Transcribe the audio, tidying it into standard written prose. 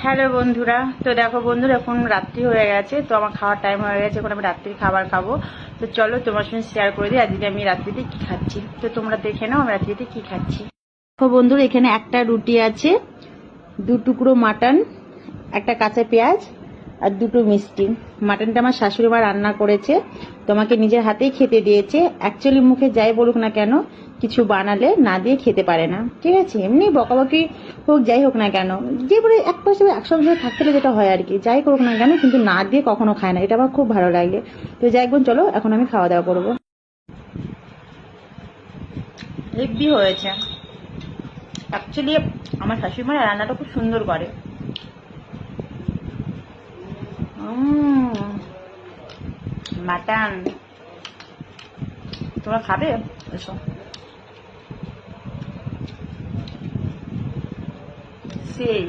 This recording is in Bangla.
হ্যালো বন্ধুরা, তো দেখো বন্ধুরা এখন রাত্রি হয়ে গেছে, তো আমার খাওয়ার টাইম হয়ে গেছে। এখন আমি রাত্রির খাবার খাবো। তো চলো তোমার সঙ্গে শেয়ার করে দিই আজকে আমি রাত্রিতে কি খাচ্ছি। তো তোমরা দেখে নাও আমি রাত্রিতে কি খাচ্ছি। দেখো বন্ধুরা, এখানে একটা রুটি আছে, 2 টুকরো মাটন, একটা কাঁচা পেঁয়াজ আর 2টো মিষ্টি। মাটনটা আমার শাশুড়ি মা রান্না করেছে, তোমাকে নিজের হাতেই খেতে দিয়েছে। অ্যাকচুয়ালি মুখে যাই বলুক না কেন, কিছু বানালে না দিয়ে খেতে পারে না, ঠিক আছে? এমনি বকাবকি হোক যাই হোক না কেন, যে বলে এক পাশে একসঙ্গে থাকতে হলে যেটা হয় আর কি, যাই করুক না কেন কিন্তু না দিয়ে কখনো খায় না, এটা আমার খুব ভালো লাগে। তো যাই বোন, চলো এখন আমি খাওয়া দাওয়া করবো। হেভি হয়েছে। অ্যাকচুয়ালি আমার শাশুড়ি মা রান্নাটা খুব সুন্দর করে। মাটন তোমরা খাবে? এসো। সেই